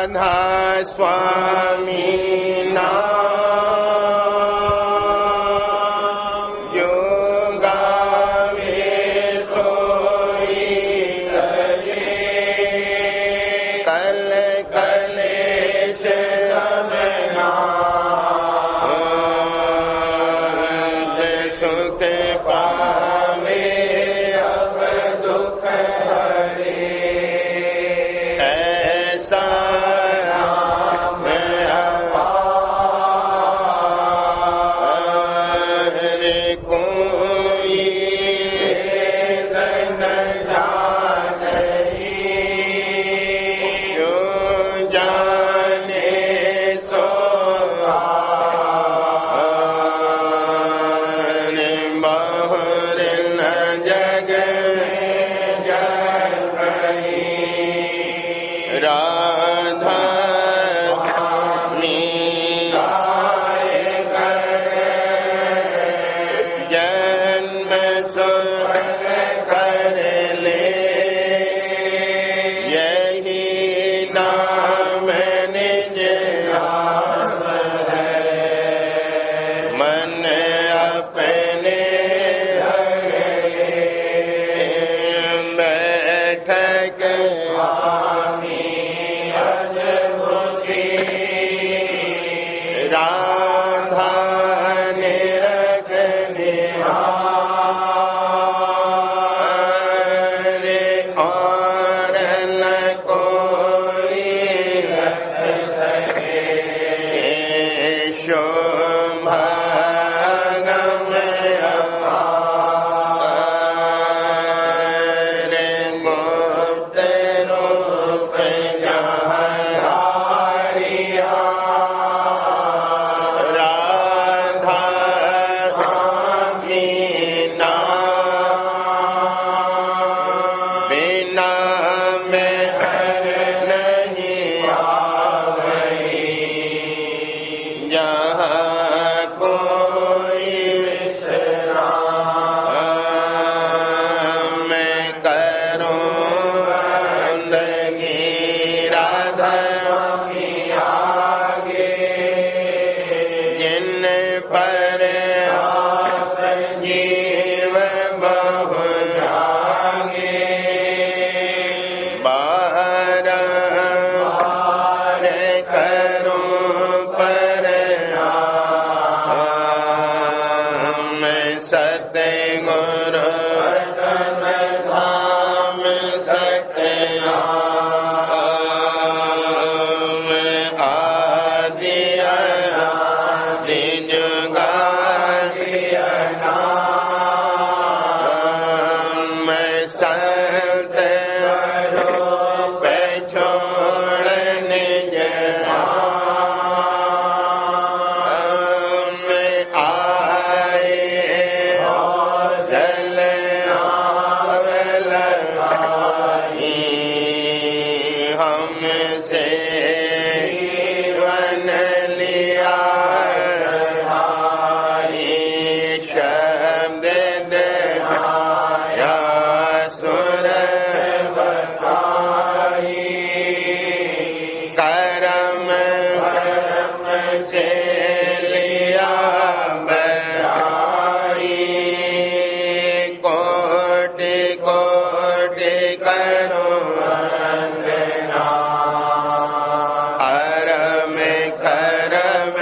राधा स्वामी नाम जो गावे सोई तजे कल कलेश सब नाश सुख पावे सब दुख हरे ऐसा नाम हरे कोई वेद न जाने जो जाने सो बहुर न जग राधा जन्म सुख कर ले यही नाम निज मन अपने बैठक राधा निरखने अरे और न कोई शोभागम अरे गुप्त रूप राधा मीना बिना में नहीं जहाँ कोई मैं करूँ बंदगी राधा जिन पर जीव बहु बाहर करूं पर मैं सतगुरु धाम सत्य मैं आदि आदि जुगा मैं संत पे छोड़ने मैं आए जल हमसे वन लिया शब्द या सुर करम से लिया कोटि कोटि करो हरम करम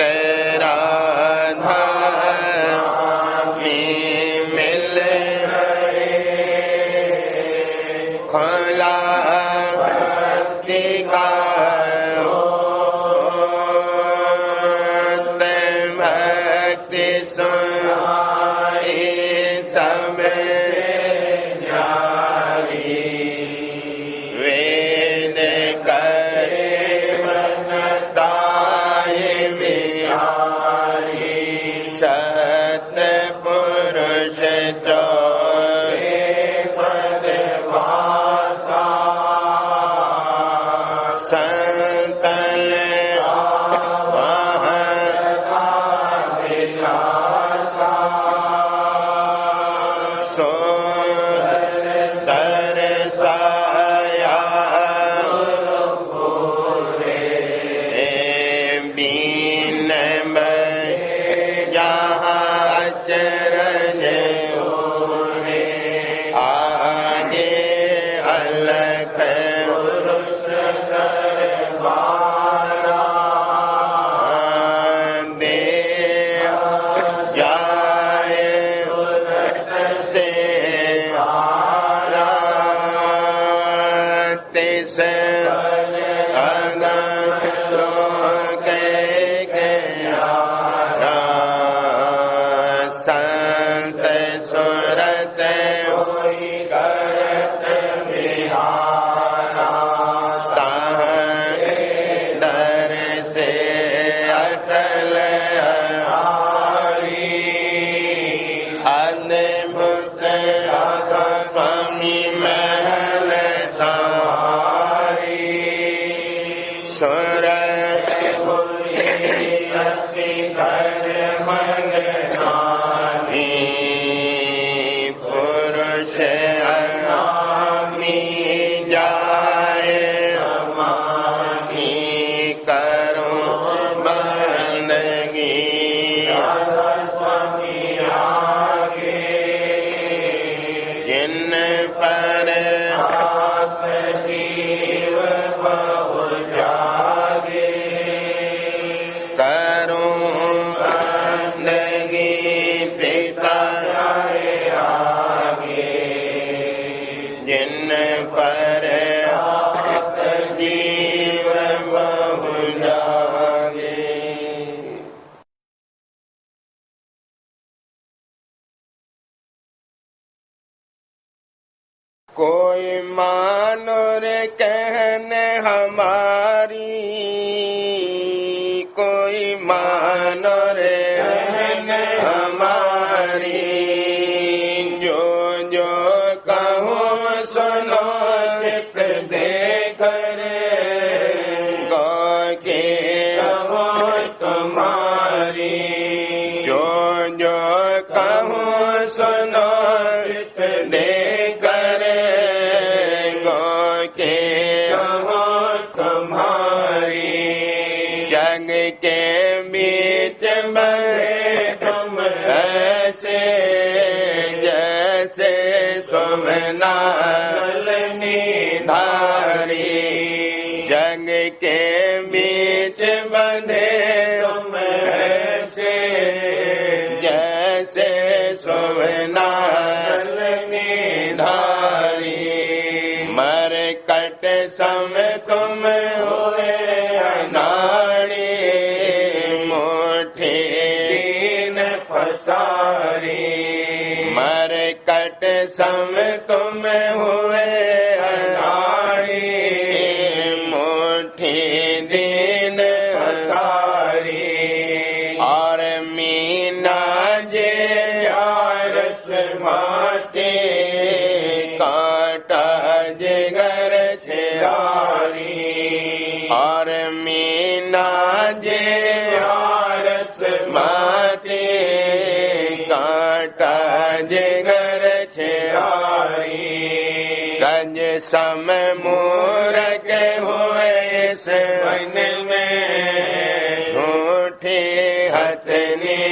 तेरा धामी मिल खुला दिखा भक्ति सुन समय वेद करे ताहि बिहारी सत पुरुष चो पद भाषा अलख कोई मानो रे कहने हमारी, कोई मानो रे कहने हमारी, जो जो कहूँ सुनो चित दे करे, गौ के कहो तुम्हारी, जो जो कहूँ सुनो चित दे धारी, जग के बीच बंधे तुम ऐसे जैसे सोना धारी, मर कट सम तुम हुए अनाड़ी, मुट्ठी दीन पसारी, मर कट सम तुम हुए अनाड़ी, मुट्ठी दीन पसारी, और मीना जे रस माते, काटा जिगर छारी, और मीना जे रस माते, काटा जिगर छारी, गंज सम मूरख हुए इस वन में, झूठे हथनी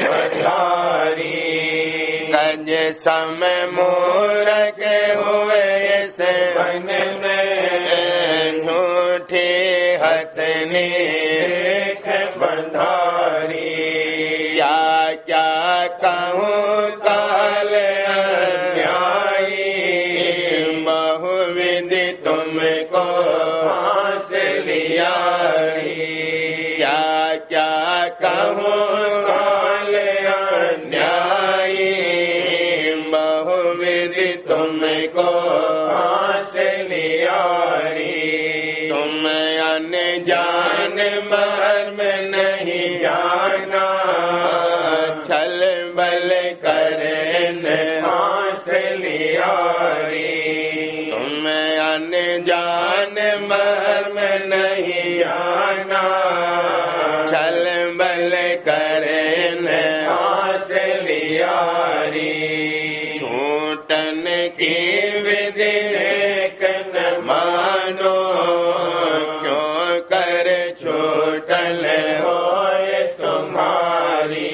बधारी, गंज सम मूरख हुए इस वन में, झूठे हथनी बधारी, क्या क्या कहूँ काल अन्यायी, बहुविधि तुमको फांस लिया, क्या क्या कहूँ काल अन्यायी, बहुविधि तुमको फांस लिया, तुम अनजान मर्म नहीं जाना, छल बल करन फांस लिया, तुम अनजान मर्म नहीं आना, छल बल करन फांस लिया, छूटन की विधि न मानो, क्यों कर छूटल होए तुम्हारी,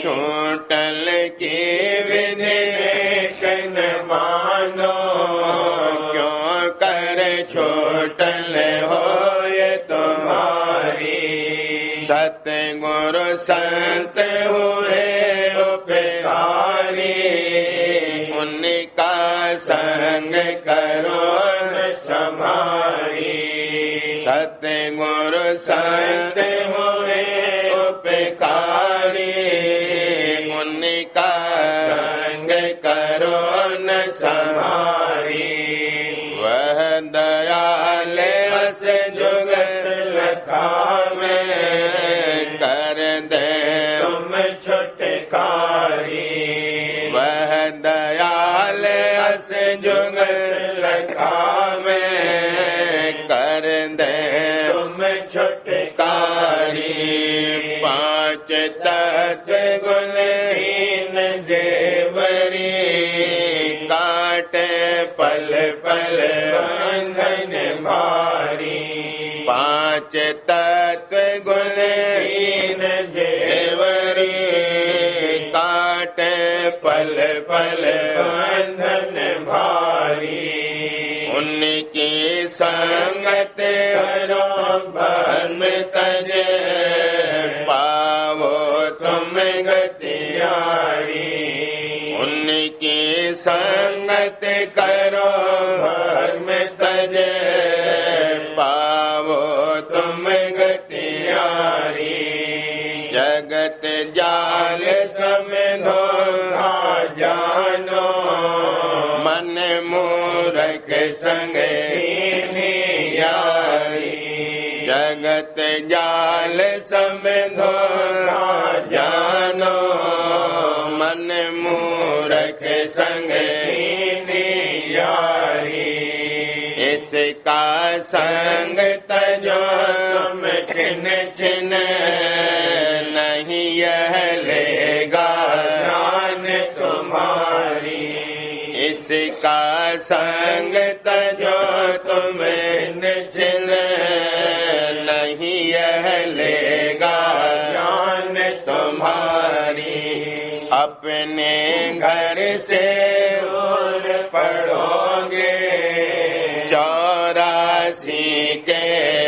छूटल की विधि न मानो, छूटल होए तुम्हारी। सतगुरु संत हुए उपकारी, उनका संग करो न समारी। सतगुरु संत हुए उपकारी, उनका संग करो न समारी। वह दयाल अस जुगत लखावे, कर दे तुम छुटकारी। वह दयाल अस जुगत लखावे, कर दे तुम छुटकारी। पांच तत्व गुणहीन जेवरी, काटे पल पल बंधन भारी। पांच तत्व गुणहीन जेवरी, काटे पल पल बंधन भारी। उनकी संगत करो भ्रम तजे, पावो तुम गतियारी। उनकी संगत करो भ्रम तजे, पावो तुम गतियारी। जगत जाल समझो जानो, मन मूरख संग यारी। जगत जाल समझो जानो, मन मूरख संग यारी। इसका संग तजो तुम छिन छिन, नहीं यह लेगा जान तुम्हारी। इसका संग तजो तुम छिन, नहीं यह लेगा जान तुम्हारी। अपने घर से दूर पड़ोगे, 84 के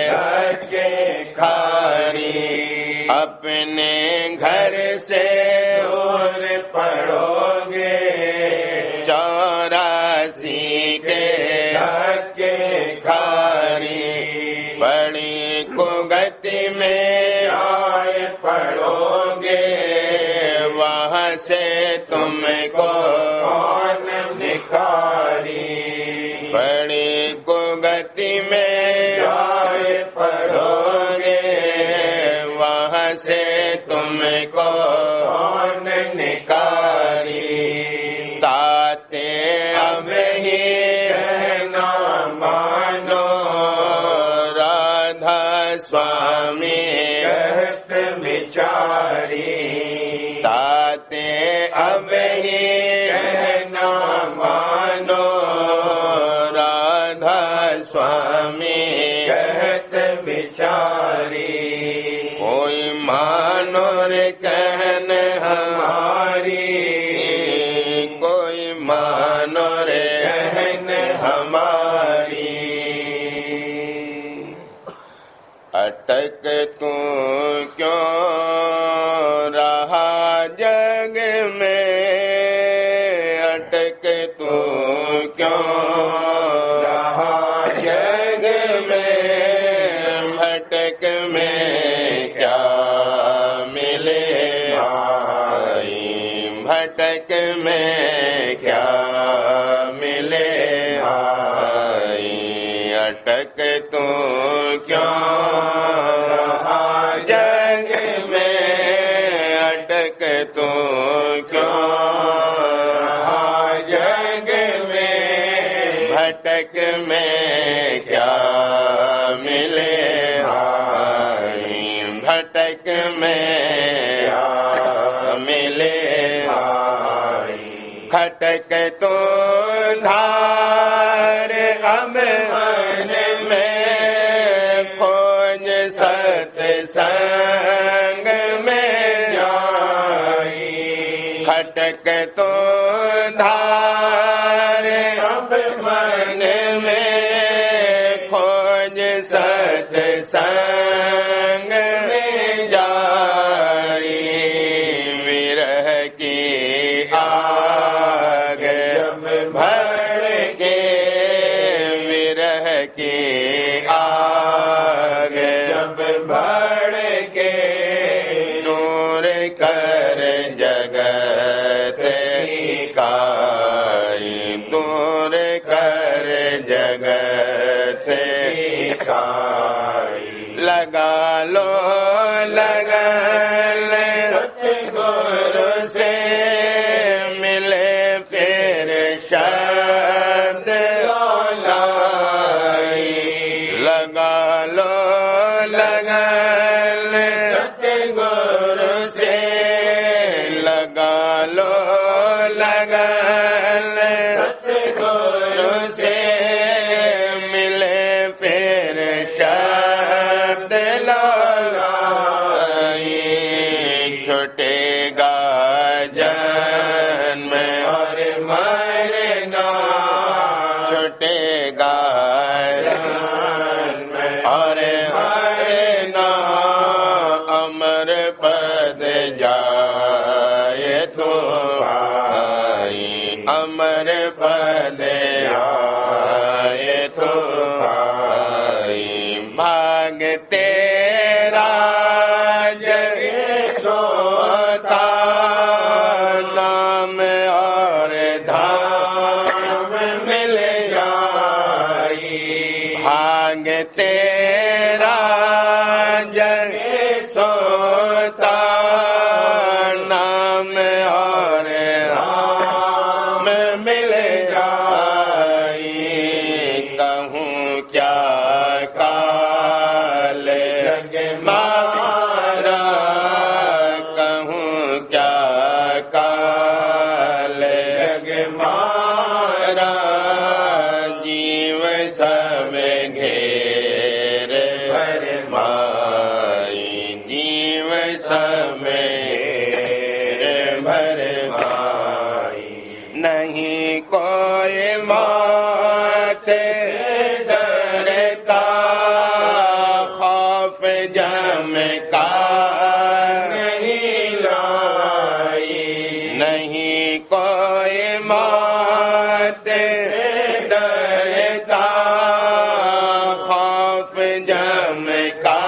धक्के खारी। अपने घर से दूर पड़ोगे, 84 के धक्के खारी। बड़ी कुगति में आए पड़ोगे, वहाँ से तुमको कौन निखारी। बड़ी कुगति में आए पड़ोगे, वहाँ से तुमको कौन निखारी। ताते अब ही कहना मानो, राधा स्वामी कहत विचारी। ताते अब ही कहना मानो, राधा स्वामी कहत विचारी। कोई मानो रे कहन हमारी, कोई मानो रे कहन हमारी। अटक तू क्यों रहा जग में, अटक तू क्यों रहा जग में। भटक में क्या मिले भाई, भटक में क्या मिले भाई। अटक तू क्यों रहा जग में, अटक तू क्यों रहा जग में। भटक में क्या मिले भाई, भटक में क्या मिले भाई। खटक तो धार अब मन में, खोज सत्संग में जाई। खटक तो धार अब मन में, दूर कर जगत लगा लो लगन सतगुरु से मिले फिर शब्द लाई लगा लो लगन सतगुरु से लगा लो लगन सतगुरु से मिले फिर शब्द लाई छुटेगा जन्म और मरना छुटेगा जन्म और मरना अमर पद जाए तो भाई अमर पद आए तो भाई भाग तेरा जग सोता नाम और धाम मिल जाई भाग तेरा जग सोता नाम और धाम मिल जाई कहूँ क्या काल जग मारा कहूँ क्या काल जग मारा जीव सब घेर भर माई जीव सब घेर भर माई नहीं कोई मौत डरता खौफ जम का नहीं लाई नहीं कोई मौत डरता खौफ जम का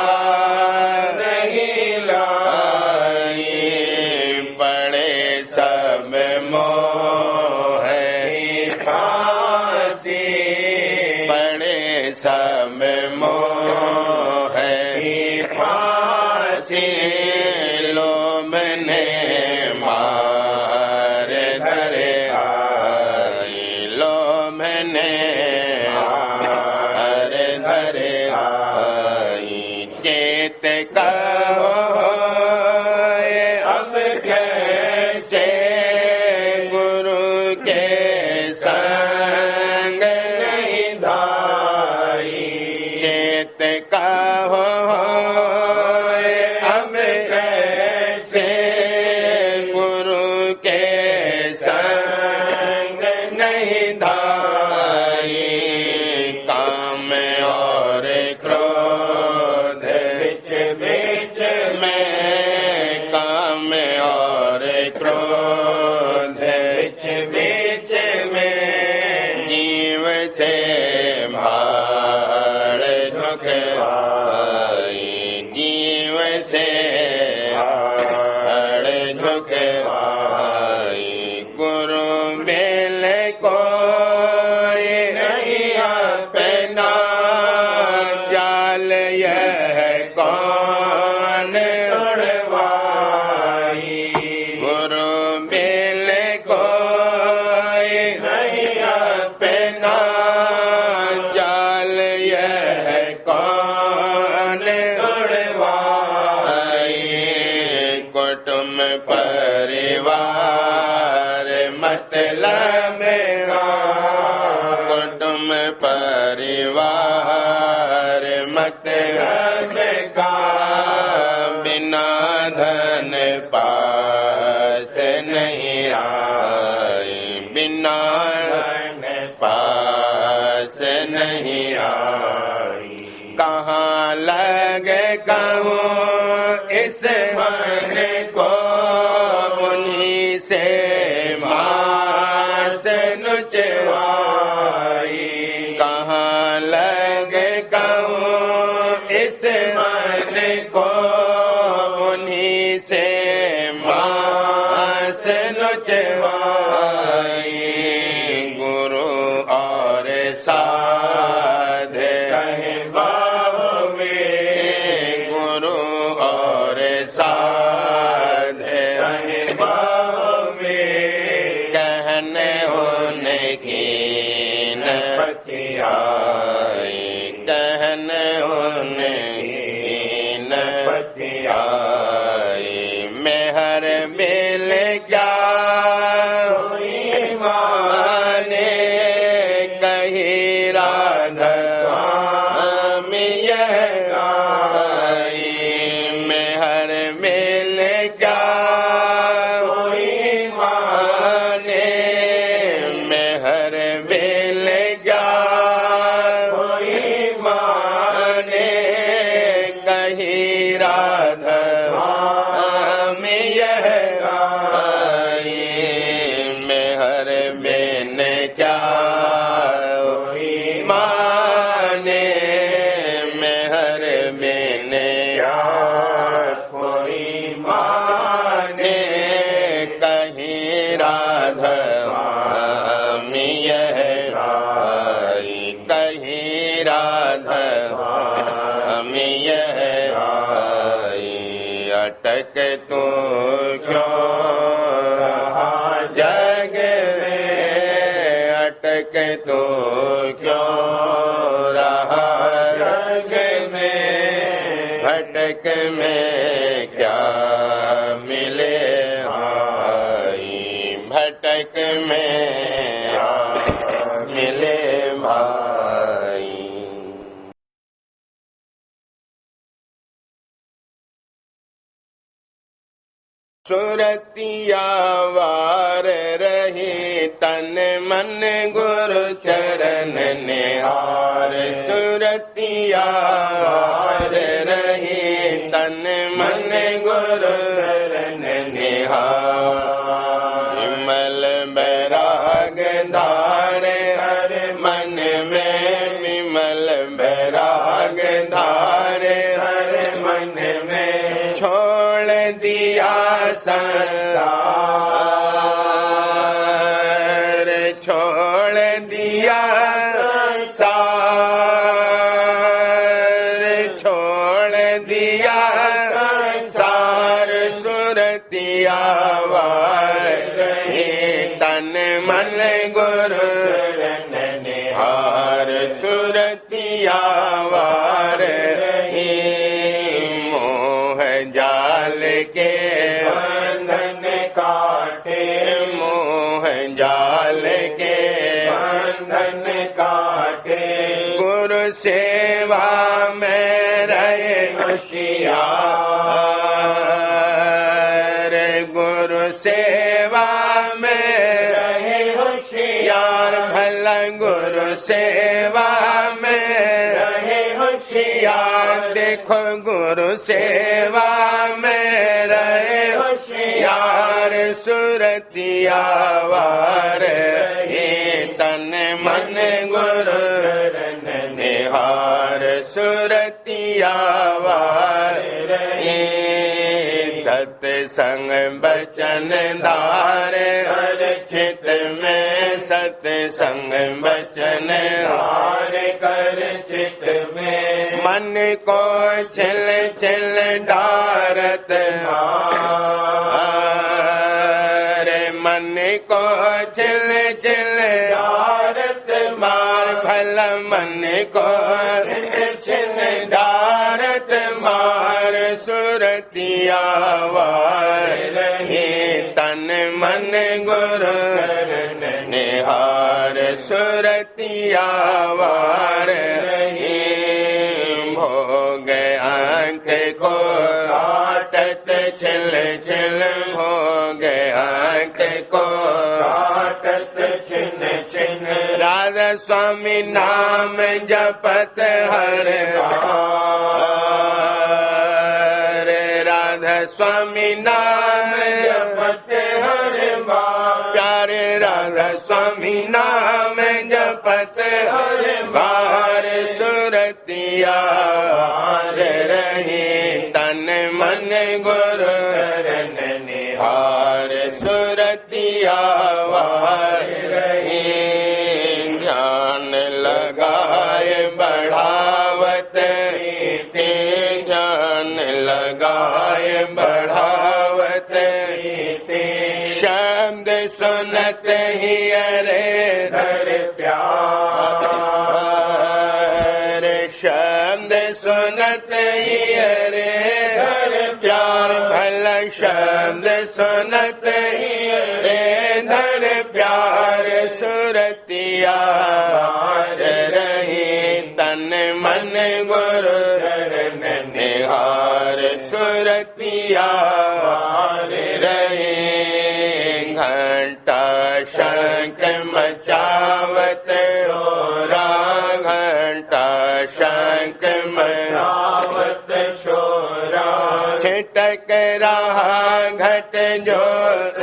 नहीं लाई पड़े सब मोह फांसी पड़े सब मोह फांसी लोभ ने मार धरे आई लोभ ने मार धरे आई चेत कहो अब कैसे गुरु के संग नहीं धाई चेत कहो अब कैसे गुरु के संग नहीं धाई काम और क्रोध बिच बिच में काम और क्रोध बिच बिच में जीव से भाड़ झुकवाई जीव से भाड़ झुकवाई गुरु मिल कोई नहीं अपना जाल यह कौन तोड़वाई गुरु मिल कोई नहीं अपना जाल यह कौन तोड़वाई कुटुंब परिवार मतलब कुटुंब परिवार मतलब का बिना धन पास नहीं आई बिना धन पास नहीं आई कहाँ लगे कहूँ इस मन को उन्हीं से मास नुचवाई कहाँ लगे कहूँ इस मन को उन्हीं से मास नुचवाई गुरु पतियाई कहन उन्हीं पतियाई मेहर बिल क्या माने कही राधा स्वामी यह गाई मेहर बिल क्या माने मेहर बिल क्या माने कही राधा स्वामी यह गाई मेहर बिन क्या माने मेहर बिन क्या कोई माने कहीं राधा स्वामी यह गाई कहीं राधा स्वामी यह गाई अटक तू क्यों रहा जग में अटक तू क्यों रहा जग में भटक में क्या मिले भाई भटक में क्या मिले भाई सुरतिया वार रही तन मन गुरु चरण निहार सुरतिया वार रही तन मन गुरु चरण निहार विमल बैराग धार हर मन में विमल बैराग धार हर मन में छोड़ दिया संसार छोड़ दिया संसार छोड़ दिया संसार सुरतिया वार तन मन गुरु निहार सुरतिया वार मोह जाल के बंधन काटे मोह जाल के बंधन काटे गुरु सेवा में रहे होशियार गुरु सेवा में रहे होशियार भला गुरु सेवा में रहे होशियार देखो गुरु सेवा में रहे होशियार सुरतिया वार ये तन मन गुरु निहार सुरतिया वार ये सत्संग बचन धार चित में सत्संग बचन धार कर चित में मन को छिल छिल डारत रे मन को छिल छिल डारत मार भला मन को छिल छिल डारत मार सुरतिया वार हे तन मन गुरु निहार सुरतिया वार भोग आंख को काटत छिल छिल भोग आंख को काटत छिन छिन राधा स्वामी नाम जपत हर राधा स्वामी नाम जपत हर प्यारे राधा स्वामी नाम जपत हर बार सुरतिया रही तन मन गुरु निहार सुरतिया वार रही ध्यान लगाए बढ़ावत ध्यान लगाए बढ़ावत शब्द सुनत ही अरे धर प्यार सुनत ही रे प्यार भला शब्द सुनत ही रे धर प्यार सुरतिया रही तन मन गुरु चरण निहार सुरतिया रही घंटा शंख मचावत शोरा घंटा शंख मचावत शोरा छिटक रहा घट जोर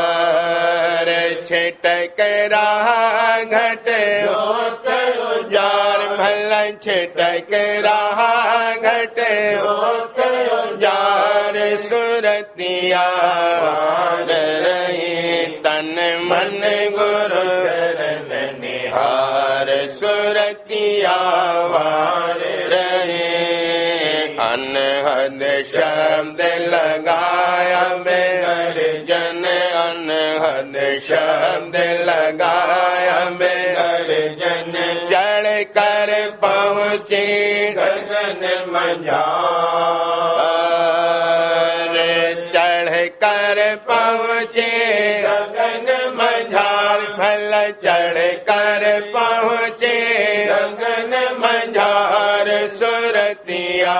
उजाड़ छिटक रहा घट उजाड़ भला छिटक रहा घट उजाड़ सुरतिया रही तन मन गुरु चरण निहार सुरतिया रहे अनहद शब्द लगाया मैं जन अनहद शब्द लगाया मैं जन चढ़ कर पहुँचे गगन मझार चढ़ कर पहुँचे गगन मझार भला चढ़ कर पहुँचे गगन मझार सुरतिया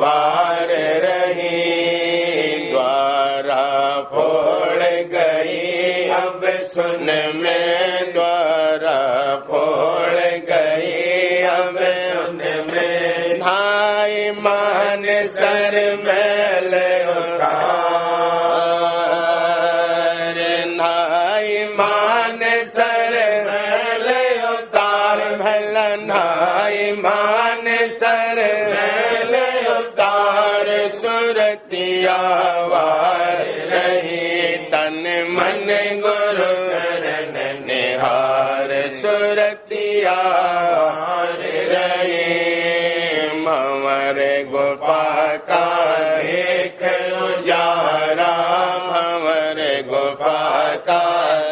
वार रही द्वारा फोड़ गई अब सुन में द्वारा फोड़ गई अब सुन में ढाई मान सर मैल उतार ढाई मान सर मैल उतार भला ढाई मान सर मैल उतार सुरतिया वार रही तन मन गुरु चरण निहार सुरतिया रही भंवर गुफा का एक उजारा भंवर गुफा का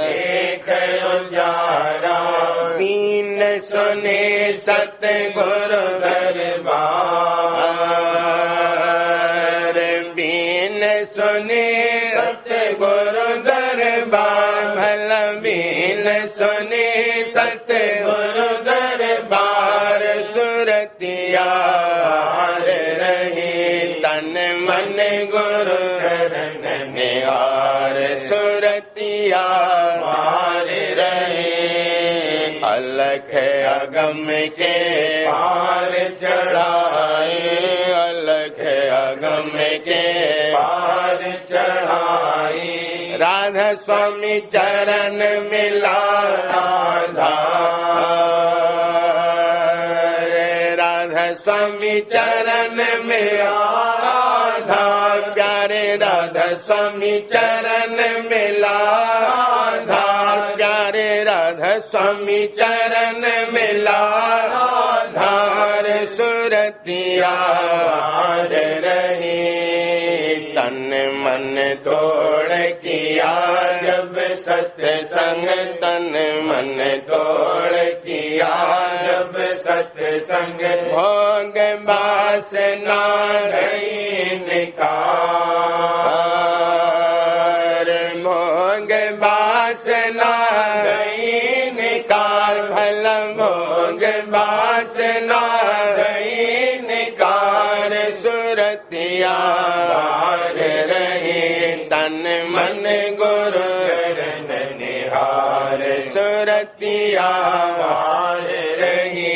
एक उजारा दीन सुने सतगुरु दरबार बीन सुने सतगुरु दरबार भला बीन सुने सतगुरु दरबार सुरतिया रही तन मन गुरु चरण निहार सुरतिया रहे अलख अगम के पार चढ़ाए अलख अगम के पार चढ़ाए राधा स्वामी चरण मिला राधा राधा स्वामी चरण मिला राधा प्यारे राधा स्वामी चरण मिला राधा प्यारे राधा स्वामी चरण मिला धार सुरतिया रही तन मन तोड़ किया जब सत्संग तन मन तोड़ किया जब सत्संग भोग वासना रही निकार भोग वासना गई निकार भला भोग वासना गई निकार सुरतिया रही तन मन गुरु चरण निहार सुरतिया रही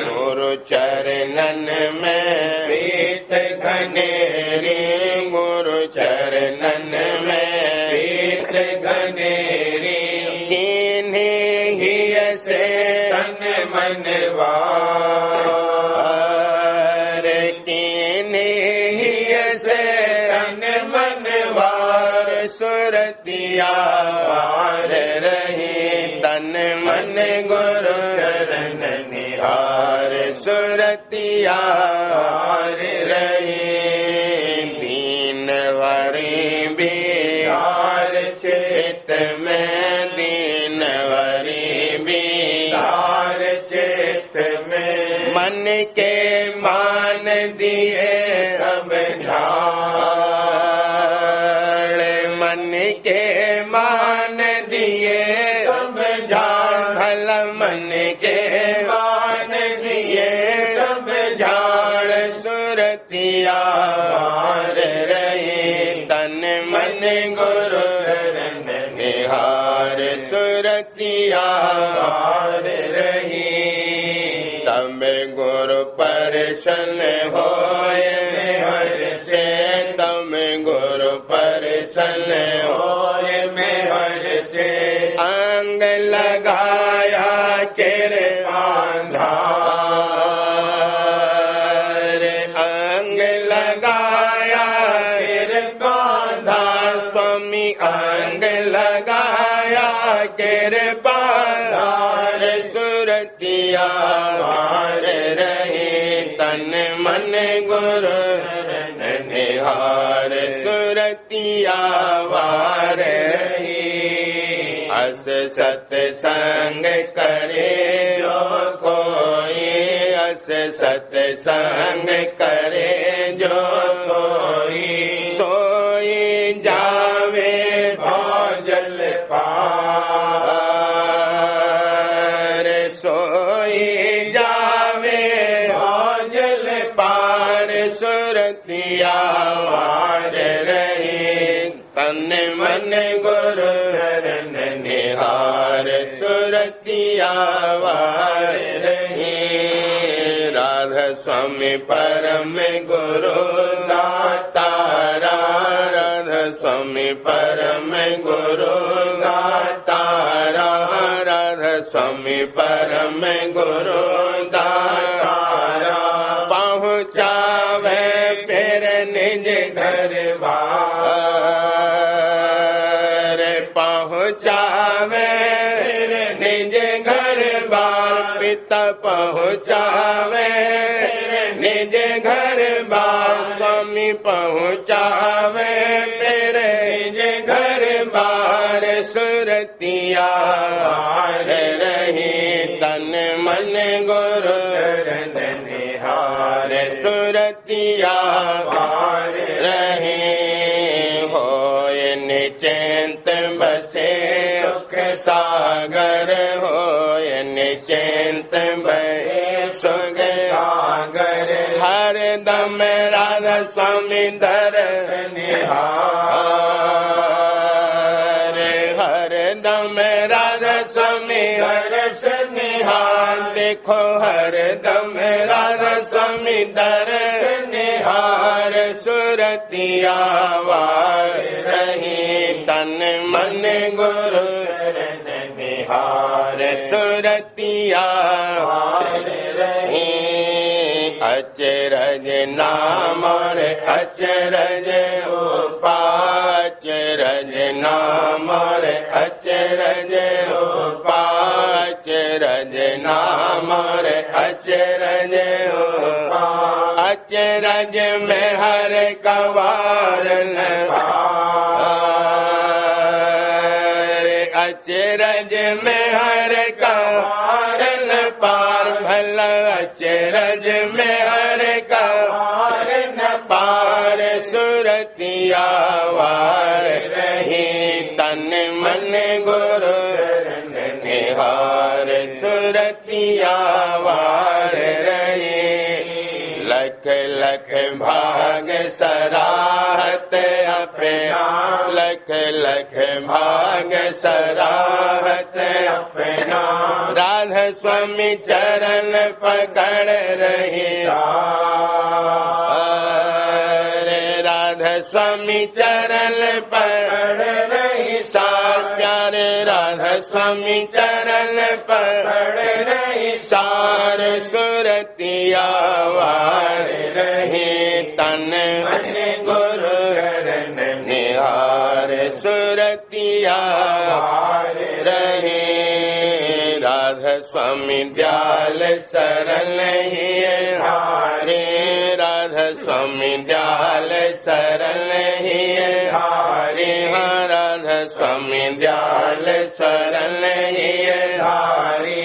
गुरु चरणन में प्रीत घनेरी गुरु चरणन में प्रीत घनेरी किन्हीं ही से तन मनवार किन्हीं ही से तन मनवार सुरतिया रही तन मन गुरु चरण निहार सुरतिया रही दीनवरी बिहार चित में दीनवरी बिहार चित में मन के मान दिए समझाड़, मन के मान दिए समझाड़, भला मन के मान दिए समझाड़, सुरतिया वार रही तन मन गुरु निहार, सुरतिया वार रही तब गुरु परसन होए हर से, तब गुरु परसन होए में हर से, अंग लगाया केरे आंधार, अंग लगाया केरे बांधार, स्वामी अंग लगाया केरे बांधार, सुरतिया वार रही तन मन गुरु निहार, सुरतिया वार रही अस सत्संग करे जो कोई, अस सत्संग करे जो कोई, सोई जावे भौजल पार, सोई जावे भौजल पार, सुरतिया वार रही तन मन गुरु निहार, सुरतिया वार रही राधा स्वामी परम गुरु दातारा, राधा स्वामी परम गुरु दातारा, राधा स्वामी परम गुरु दातारा, पहुँचावे फिर निज घर बार, पहुँचावे निज घर बार, पिता पहुँचावे निज घर बार, स्वामी पहुँचावे फिर निज घर बार, सुरतिया वार रही तन मन गुरु निहार, सुरतिया वार रही होए निश्चिंत बसे सुख सागर, होए निश्चिंत बसे सुख सागर, हर दम राधा स्वामी दर्शन निहार, हर दम राधा स्वामी दर्शन निहार, देखो हर दम राधा स्वामी दर्शन निहार, सुरतिया वार रही तन मन गुरु निहार, सुरतिया वार रही अचरज नाम और अचरज उपाचरज नाम और अचरज उपाचरज नाम और अचरज अचरज में हर कवार अचरज में हर कवार पार, भला अचरज में हर कवार न पार, सुरतिया वार रही तन मन गुरु निहार, सुरतिया वार रही लख लख भाग सराहत अपना, लख लख भाग सराहत अपना, राधा स्वामी चरण पकड़ रही राधा स्वामी चरण पकड़ रही सार, प्यारे राधा स्वामी चरण पकड़ रही सार, सुरतिया वार रही तन गुरु निहार, सुरतिया वार रही राधा स्वामी दयाल सरल ही हारे, राधा स्वामी दयाल सरल ही हारे, राधा स्वामी दयाल सरल ही हारे,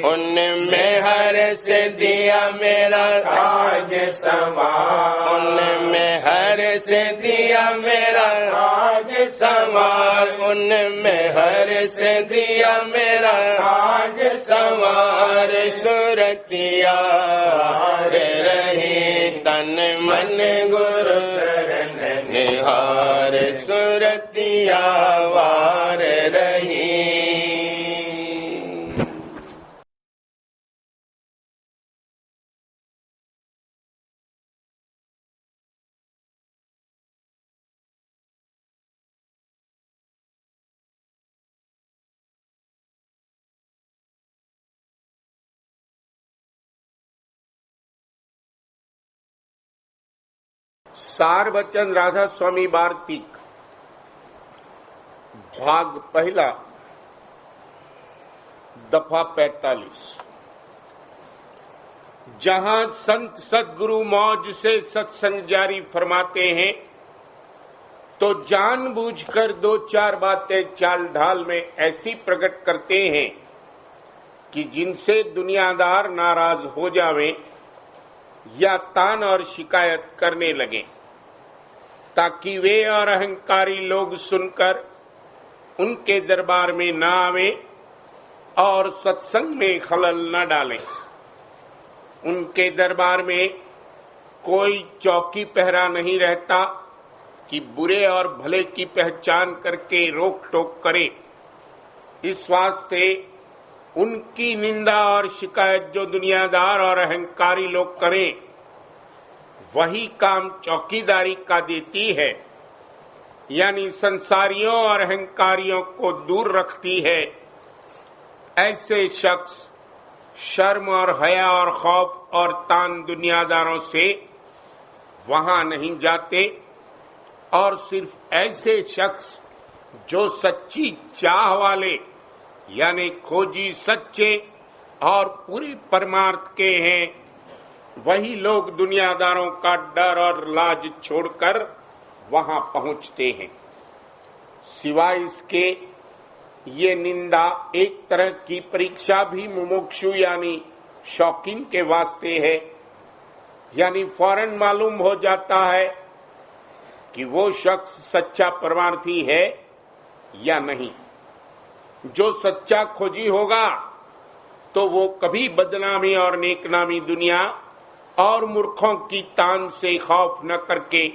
उनमें हर से दिया मेरा काज संवार, उनमें हर से दिया मेरा काज संवार, उनमें हर से दिया मेरा काज संवार। सुरतिया रही तन मन गुरु निहार, सुरतिया वार रही। सार बच्चन राधा स्वामी वार्तिक भाग पहला दफा 45। जहां संत सदगुरु मौज से सत्संग जारी फरमाते हैं तो जानबूझकर दो चार बातें चाल ढाल में ऐसी प्रकट करते हैं कि जिनसे दुनियादार नाराज हो जावें या तान और शिकायत करने लगे, ताकि वे और अहंकारी लोग सुनकर उनके दरबार में न आवे और सत्संग में खलल न डालें। उनके दरबार में कोई चौकी पहरा नहीं रहता कि बुरे और भले की पहचान करके रोक टोक करे। इस वास्ते उनकी निंदा और शिकायत जो दुनियादार और अहंकारी लोग करें, वही काम चौकीदारी का देती है, यानी संसारियों और अहंकारियों को दूर रखती है। ऐसे शख्स शर्म और हया और खौफ और तान दुनियादारों से वहां नहीं जाते, और सिर्फ ऐसे शख्स जो सच्ची चाह वाले यानी खोजी सच्चे और पूरे परमार्थ के हैं, वही लोग दुनियादारों का डर और लाज छोड़कर वहां पहुंचते हैं। सिवाय इसके ये निंदा एक तरह की परीक्षा भी मुमुक्षु यानी शौकीन के वास्ते है, यानी फौरन मालूम हो जाता है कि वो शख्स सच्चा परमार्थी है या नहीं। जो सच्चा खोजी होगा तो वो कभी बदनामी और नेकनामी दुनिया और मूर्खों की तान से खौफ न करके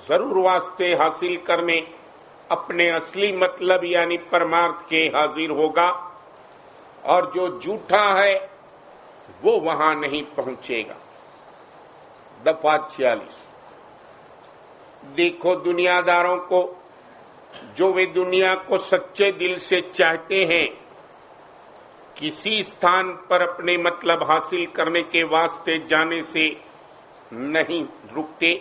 जरूर वास्ते हासिल करने अपने असली मतलब यानी परमार्थ के हाजिर होगा, और जो झूठा है वो वहां नहीं पहुंचेगा। दफा 46। देखो दुनियादारों को, जो वे दुनिया को सच्चे दिल से चाहते हैं, किसी स्थान पर अपने मतलब हासिल करने के वास्ते जाने से नहीं रुकते,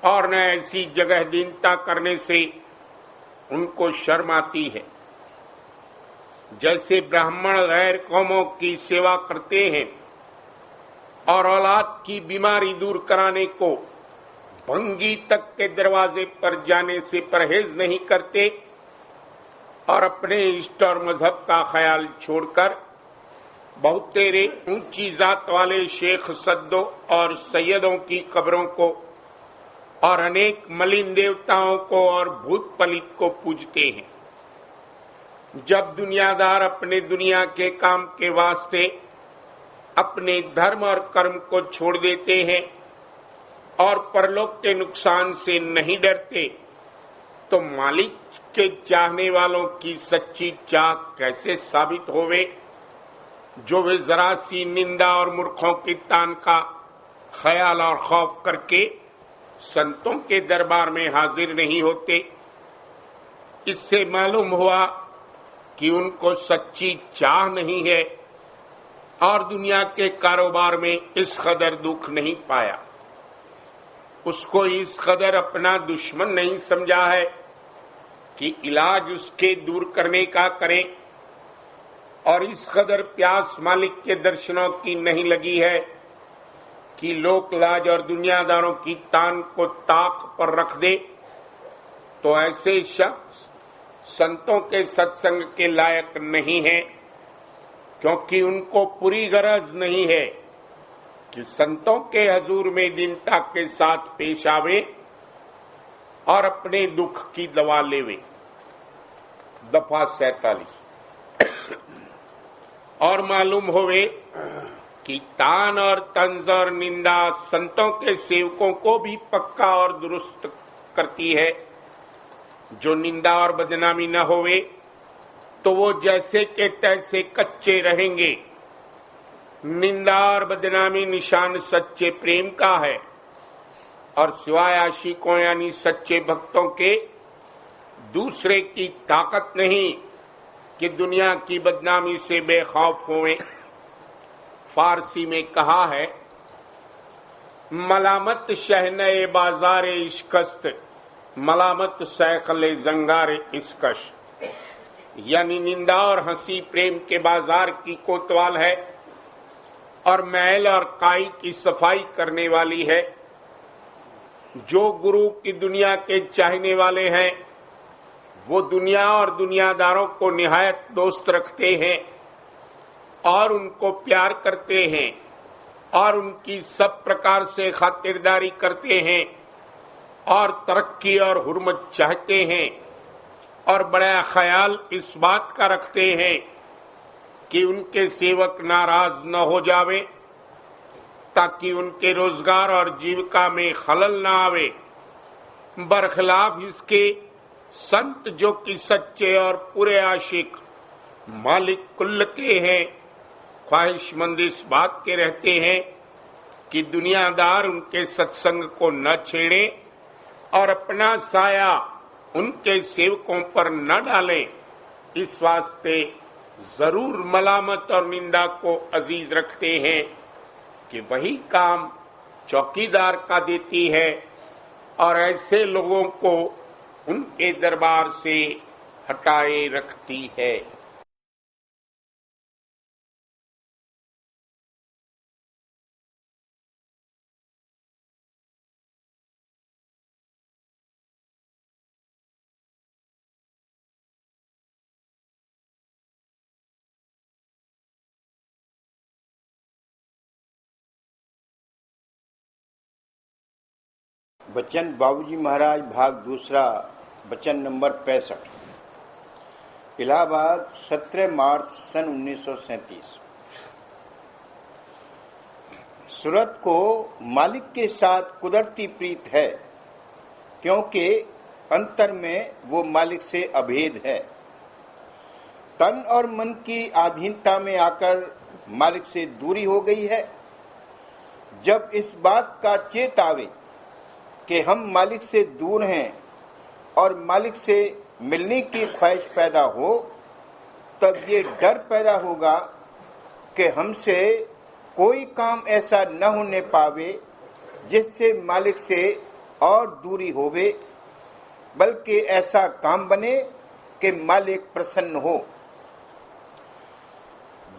और न ऐसी जगह दीनता करने से उनको शर्म आती है। जैसे ब्राह्मण गैर कौमों की सेवा करते हैं और औलाद की बीमारी दूर कराने को भंगी तक के दरवाजे पर जाने से परहेज नहीं करते, और अपने इष्ट और मजहब का ख्याल छोड़कर बहुतेरे ऊंची जात वाले शेख सद्दों और सैयदों की कब्रों को और अनेक मलिन देवताओं को और भूत पलित को पूजते हैं। जब दुनियादार अपने दुनिया के काम के वास्ते अपने धर्म और कर्म को छोड़ देते हैं और परलोक के नुकसान से नहीं डरते, तो मालिक के चाहने वालों की सच्ची चाह कैसे साबित होवे, जो वे जरा सी निंदा और मूर्खों की तान का ख्याल और खौफ करके संतों के दरबार में हाजिर नहीं होते। इससे मालूम हुआ कि उनको सच्ची चाह नहीं है और दुनिया के कारोबार में इस कदर दुख नहीं पाया। उसको इस कदर अपना दुश्मन नहीं समझा है कि इलाज उसके दूर करने का करें, और इस कदर प्यास मालिक के दर्शनों की नहीं लगी है कि लोक लाज और दुनियादारों की तान को ताक पर रख दे, तो ऐसे शख्स संतों के सत्संग के लायक नहीं है, क्योंकि उनको पूरी गरज नहीं है कि संतों के हजूर में दीनता के साथ पेश आवे और अपने दुख की दवा लेवे। दफा 47। और मालूम होवे कि तान और तंज और निंदा संतों के सेवकों को भी पक्का और दुरुस्त करती है। जो निंदा और बदनामी न होवे तो वो जैसे के तैसे कच्चे रहेंगे। निंदा और बदनामी निशान सच्चे प्रेम का है और सिवाय आशिकों यानी सच्चे भक्तों के दूसरे की ताकत नहीं कि दुनिया की बदनामी से बेखौफ होवें। फारसी में कहा है, मलामत शहने बाजारे इश्कस्त, मलामत सैकले जंगारे इश्कश। यानी निंदा और हंसी प्रेम के बाजार की कोतवाल है और मैल और काई की सफाई करने वाली है। जो गुरु की दुनिया के चाहने वाले हैं वो दुनिया और दुनियादारों को निहायत दोस्त रखते हैं और उनको प्यार करते हैं और उनकी सब प्रकार से खातिरदारी करते हैं और तरक्की और हुर्मत चाहते हैं और बड़ा ख्याल इस बात का रखते हैं कि उनके सेवक नाराज न हो जावे ताकि उनके रोजगार और जीविका में खलल न आवे। बरखिलाफ इसके संत जो कि सच्चे और पूरे आशिक मालिक कुल्ल के हैं, ख्वाहिशमंद इस बात के रहते हैं कि दुनियादार उनके सत्संग को न छेड़े और अपना साया उनके सेवकों पर न डालें। इस वास्ते जरूर मलामत और निंदा को अजीज रखते हैं कि वही काम चौकीदार का देती है और ऐसे लोगों को उनके दरबार से हटाए रखती है। बचन बाबूजी महाराज भाग दूसरा, बचन नंबर 65। इलाहाबाद 17 मार्च सन 1937। सूरत को मालिक के साथ कुदरती प्रीत है क्योंकि अंतर में वो मालिक से अभेद है। तन और मन की अधीनता में आकर मालिक से दूरी हो गई है। जब इस बात का चेत आवे कि हम मालिक से दूर हैं और मालिक से मिलने की ख्वाहिश पैदा हो, तब ये डर पैदा होगा कि हमसे कोई काम ऐसा न होने पावे जिससे मालिक से और दूरी होवे, बल्कि ऐसा काम बने कि मालिक प्रसन्न हो।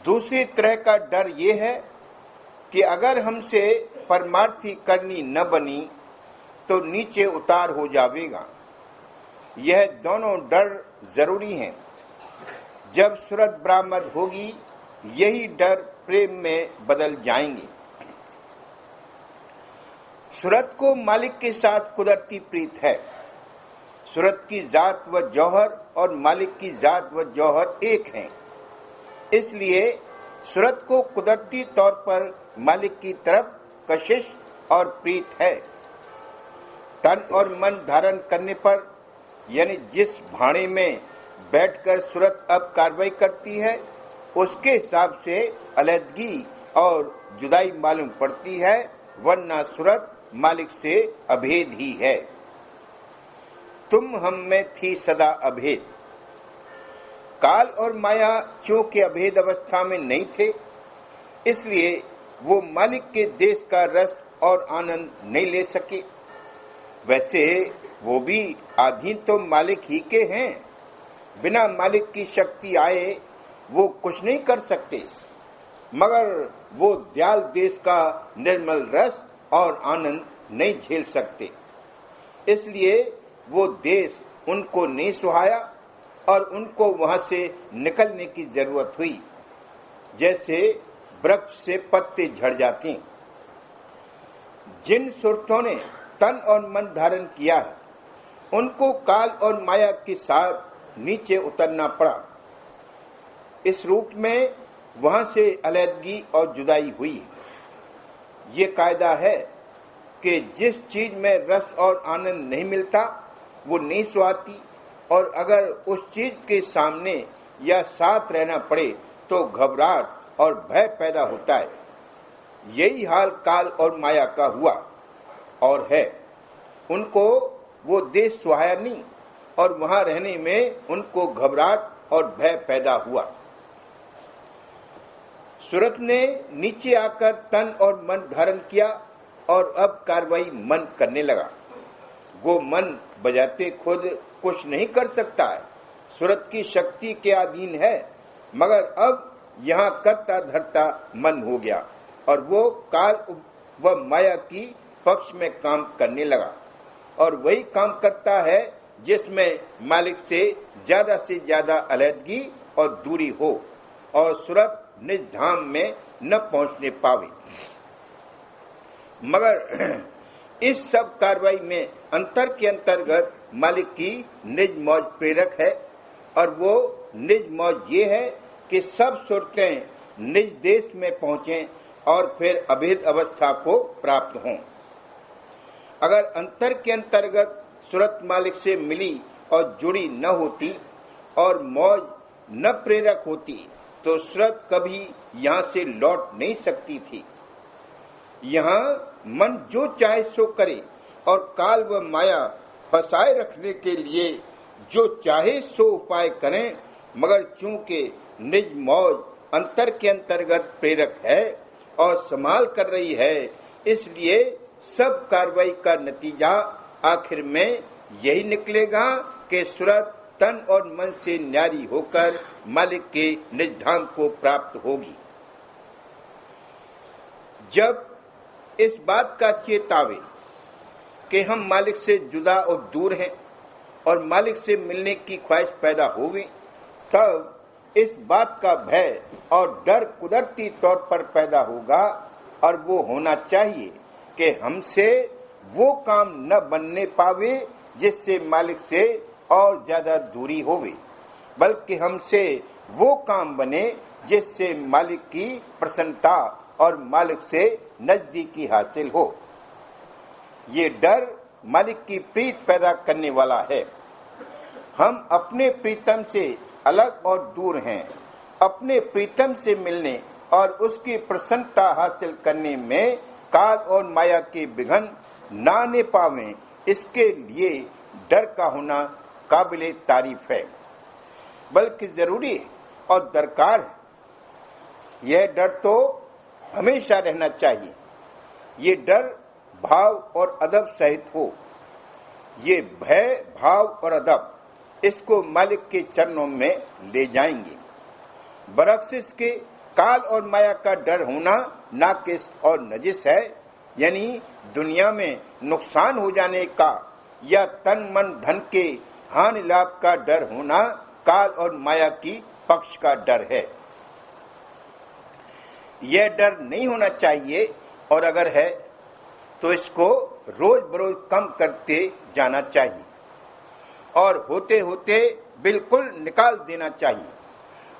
दूसरी तरह का डर ये है कि अगर हमसे परमार्थी करनी न बनी तो नीचे उतार हो जाएगा। यह दोनों डर जरूरी हैं। जब सूरत बरामद होगी यही डर प्रेम में बदल जाएंगे। सूरत को मालिक के साथ कुदरती प्रीत है। सूरत की जात व जौहर और मालिक की जात व जौहर एक हैं। इसलिए सूरत को कुदरती तौर पर मालिक की तरफ कशिश और प्रीत है। तन और मन धारण करने पर, यानी जिस भाड़े में बैठकर सूरत अब कार्रवाई करती है उसके हिसाब से अलहदगी और जुदाई मालूम पड़ती है, वरना सूरत मालिक से अभेद ही है। तुम हम में थी सदा अभेद। काल और माया चूंकि अभेद अवस्था में नहीं थे, इसलिए वो मालिक के देश का रस और आनंद नहीं ले सके। वैसे वो भी अधीन तो मालिक ही के हैं। बिना मालिक की शक्ति आए वो कुछ नहीं कर सकते, मगर वो दयाल देश का निर्मल रस और आनंद नहीं झेल सकते। इसलिए वो देश उनको नहीं सुहाया और उनको वहां से निकलने की जरूरत हुई। जैसे वृक्ष से पत्ते झड़ जाते हैं, जिन सुरतों ने तन और मन धारण किया है उनको काल और माया के साथ नीचे उतरना पड़ा। इस रूप में वहां से अलग और जुदाई हुई। ये कायदा है कि जिस चीज में रस और आनंद नहीं मिलता वो नहीं सुहाती, और अगर उस चीज के सामने या साथ रहना पड़े तो घबराहट और भय पैदा होता है। यही हाल काल और माया का हुआ और है। उनको वो देश सुहाया नहीं और वहां रहने में उनको घबराहट और भय पैदा हुआ। सूरत ने नीचे आकर तन और मन धारण किया और अब कार्रवाई मन करने लगा। वो मन बजाते खुद कुछ नहीं कर सकता है, सूरत की शक्ति के अधीन है, मगर अब यहाँ करता धरता मन हो गया और वो काल व माया की पक्ष में काम करने लगा। और वही काम करता है जिसमें मालिक से ज्यादा अलहदगी और दूरी हो और सूरत निज धाम में न पहुंचने पावे। मगर इस सब कार्रवाई में अंतर के अंतर्गत मालिक की निज मौज प्रेरक है, और वो निज मौज ये है कि सब सूरतें निज देश में पहुंचें और फिर अभेद अवस्था को प्राप्त हों। अगर अंतर के अंतर्गत सूरत मालिक से मिली और जुड़ी न होती और मौज न प्रेरक होती तो सूरत कभी यहाँ से लौट नहीं सकती थी। यहाँ मन जो चाहे सो करे और काल व माया फंसाए रखने के लिए जो चाहे सो उपाय करें, मगर चूंकि निज मौज अंतर के अंतर्गत प्रेरक है और संभाल कर रही है, इसलिए सब कार्रवाई का नतीजा आखिर में यही निकलेगा कि सूरत तन और मन से न्यारी होकर मालिक के निज धाम को प्राप्त होगी। जब इस बात का चेतावे कि हम मालिक से जुदा और दूर हैं और मालिक से मिलने की ख्वाहिश पैदा होगी, तब इस बात का भय और डर कुदरती तौर पर पैदा होगा, और वो होना चाहिए कि हमसे वो काम न बनने पावे जिससे मालिक से और ज्यादा दूरी होवे, बल्कि हमसे वो काम बने जिससे मालिक की प्रसन्नता और मालिक से नजदीकी हासिल हो। ये डर मालिक की प्रीत पैदा करने वाला है। हम अपने प्रीतम से अलग और दूर हैं। अपने प्रीतम से मिलने और उसकी प्रसन्नता हासिल करने में काल और माया के विघ्न न आने पावें, इसके लिए डर का होना काबिले तारीफ है, बल्कि जरूरी और दरकार है। यह डर तो हमेशा रहना चाहिए। ये डर भाव और अदब सहित हो। ये भय, भाव और अदब इसको मालिक के चरणों में ले जाएंगे। बरअक्स के काल और माया का डर होना नाकिस और नजिस है, यानी दुनिया में नुकसान हो जाने का या तन मन धन के हानि लाभ का डर होना काल और माया की पक्ष का डर है। यह डर नहीं होना चाहिए, और अगर है तो इसको रोज बरोज कम करते जाना चाहिए और होते होते बिल्कुल निकाल देना चाहिए,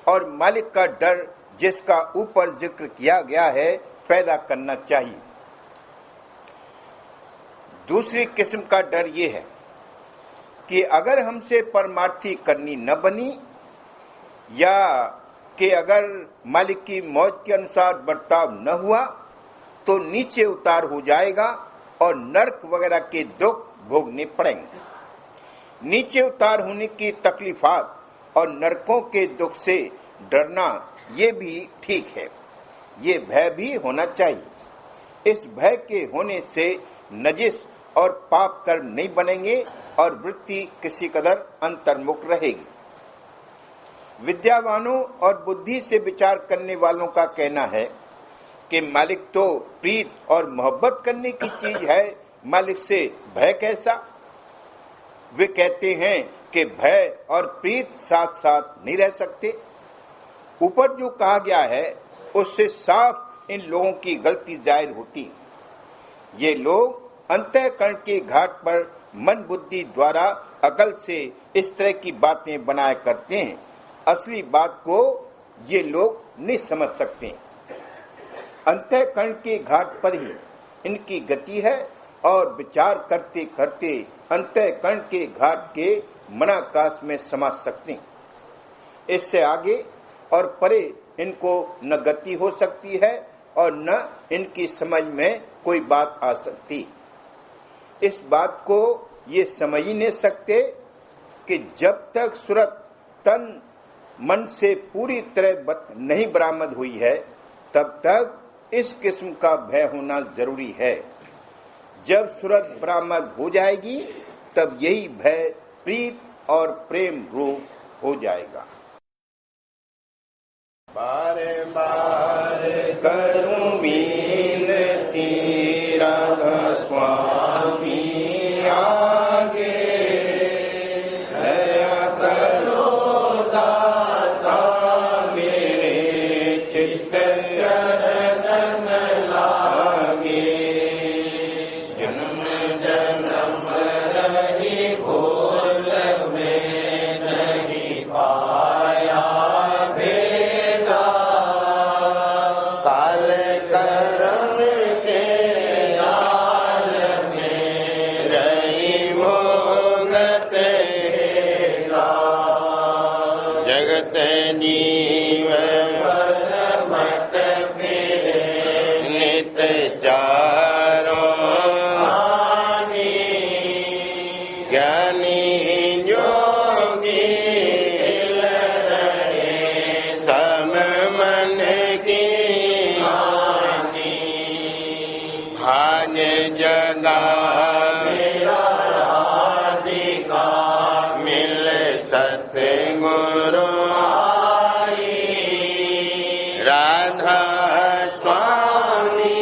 और मालिक का डर जिसका ऊपर जिक्र किया गया है पैदा करना चाहिए। दूसरी किस्म का डर ये है कि अगर हमसे परमार्थी करनी न बनी, या कि अगर मालिक की मौज के अनुसार बर्ताव न हुआ तो नीचे उतार हो जाएगा और नरक वगैरह के दुख भोगने पड़ेंगे। नीचे उतार होने की तकलीफात और नरकों के दुख से डरना ये भी ठीक है। ये भय भी होना चाहिए। इस भय के होने से नजिस और पाप कर नहीं बनेंगे और वृत्ति किसी कदर अंतर्मुख रहेगी। विद्यावानों और बुद्धि से विचार करने वालों का कहना है कि मालिक तो प्रीत और मोहब्बत करने की चीज है, मालिक से भय कैसा। वे कहते हैं कि भय और प्रीत साथ साथ नहीं रह सकते। ऊपर जो कहा गया है उससे साफ इन लोगों की गलती जाहिर होती। ये लोग अंतःकरण के घाट पर मन बुद्धि द्वारा अकल से इस तरह की बातें बनाया करते हैं। असली बात को ये लोग नहीं समझ सकते। अंतःकरण के घाट पर ही इनकी गति है और विचार करते करते अंतःकरण के घाट के मनाकाश में समा सकते हैं। इससे आगे और परे इनको न गति हो सकती है और न इनकी समझ में कोई बात आ सकती। इस बात को ये समझ ही नहीं सकते कि जब तक सूरत तन मन से पूरी तरह नहीं बरामद हुई है तब तक इस किस्म का भय होना जरूरी है। जब सूरत बरामद हो जाएगी तब यही भय प्रीत और प्रेम रूप हो जाएगा। बार बार करूं विनती राधा स्वामी आगे, दया करो दाता मेरे चित्त चरण लागे। जन्म जन्म रही भूल में नहीं पाया भेदा, काल कर्म के जाल में रही मोगत हेदा। जगत जीव मत मेरे नित चारों ज्ञानी जोगी सम मन की भाज जगा मिल सतगुरु राधा स्वामी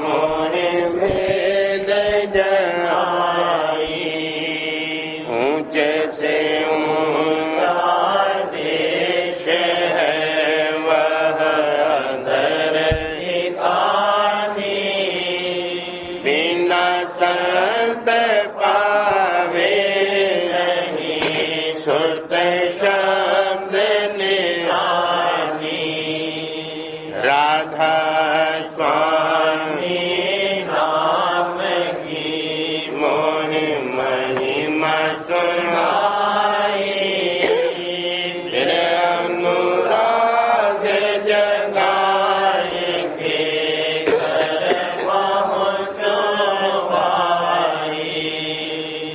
मोहे भेद जाई। ऊंचे से ऊंचा देश है वह अंदर बिना संत पावे नहीं सुरत शब्द निशानी। राधा स्वामी नाम की मोहि महिमा सुनाई। फिर अनुराग जगाए के कर पहुँचो भाई।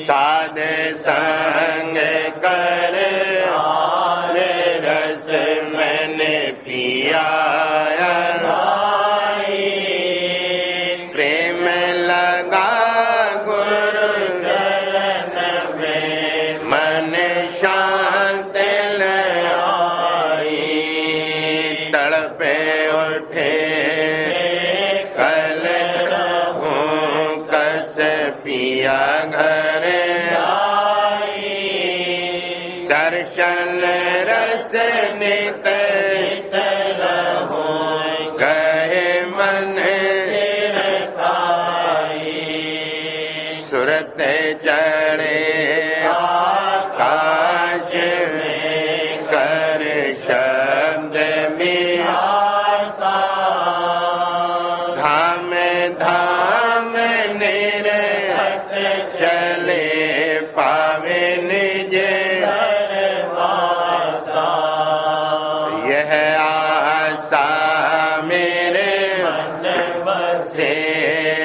साध संग कर रस मैंने पिया प्रेम लगा गुरु चरण में मन शांत लाई। तड़पे उठे कल हूँ कस पिया घर दर्शन रस नित गए मन सुरत चढ़े आकाश में कर शब्द में धाम धाम निरत चले पावे निज यह आशा मेरे से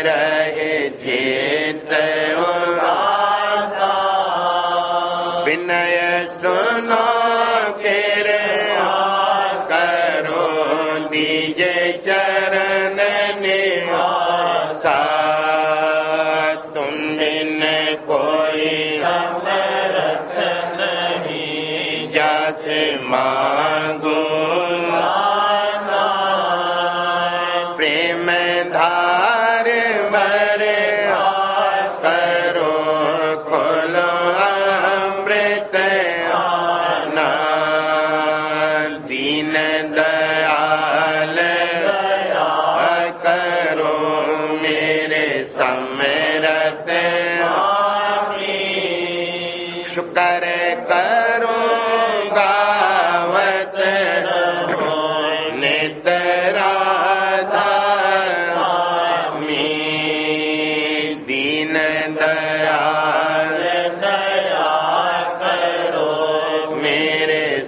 रहे चित विनय सुनो केर करो दीजे चरण निवासा। तुम बिन कोई समर्थ नहीं जैसे मांगू प्रेम धार मरे करो खोलो अमृत ना दीन दयाल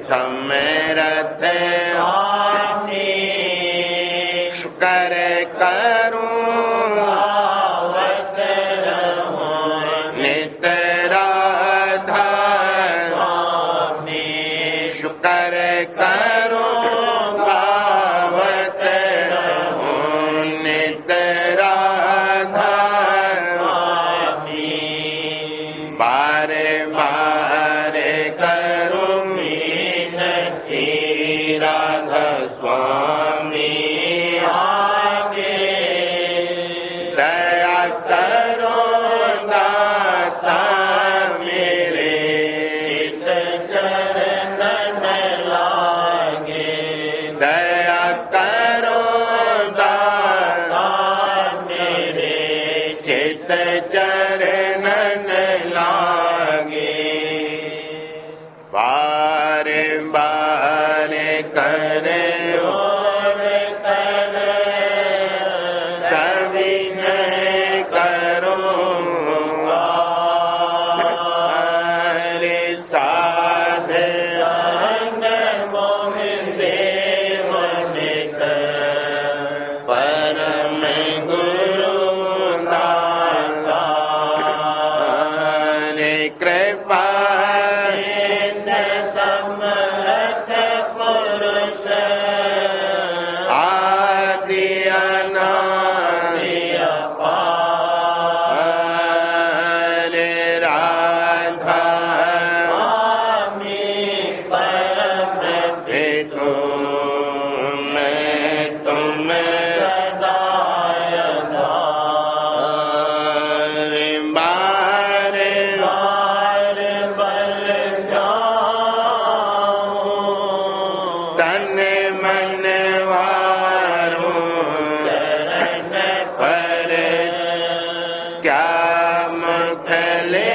समरथ स्वामी शुकर करूं गावत रहूं नित राधा स्वामी शुकर करूं गावत रहूं नित राधा स्वामी बारे बारे करूं मिनती राधा स्वामी आगे दया करो दाता मेरे चित चरणन लागे दया करो दाता मेरे चित चरणन लागे बारे बारे करे सविनय करो हरे साध संग मोह देव नित परम गुरु दाता हरे कृपा समर्थ पुरुष आदि अनादि अपार राधा स्वामी परम पितु मैं तुम सदा आधार बारे बार बल तन मन वारो चरण पर क्या मुखले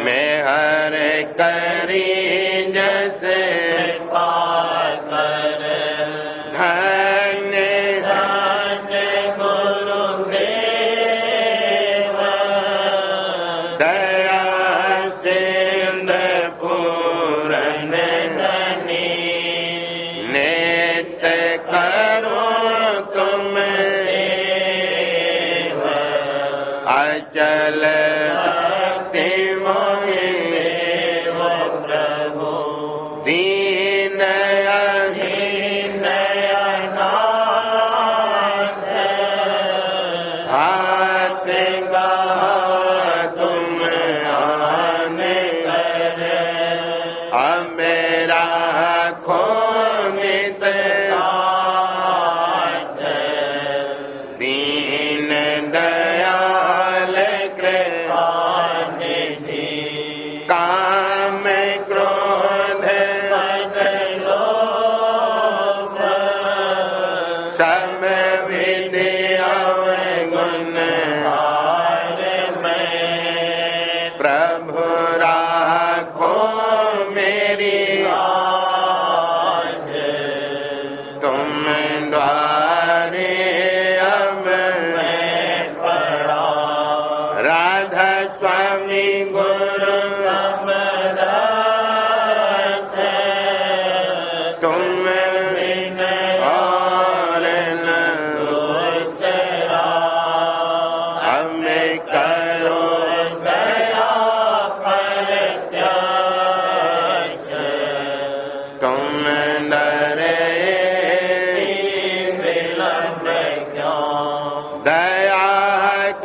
मैं हर करी जैसे धन्य धन्य गुरुदेव दया सिंध पूरन धनी नित्य करो तुम अचल भक्ति मोहि प्रभु दीन अधीन अनाथ हाथ गा तुम आने अब मेरा खो नित दीन दयाल कृपानिधि काम क्रोध लोभ सब विद्या गुण प्रभु राखो मेरी तुम द्वारे अब राधा स्वामी गुरु समरथ तुम और न दूसरा हमें करो दया प्रत्यक्ष तुम डरे विलंब क्यों दया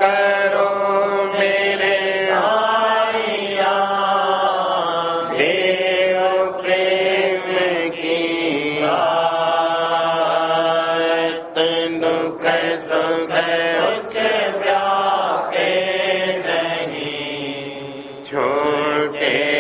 करो मेरे साईया देव प्रेम की दुख सुख कुछ व्यापे नहीं छोटे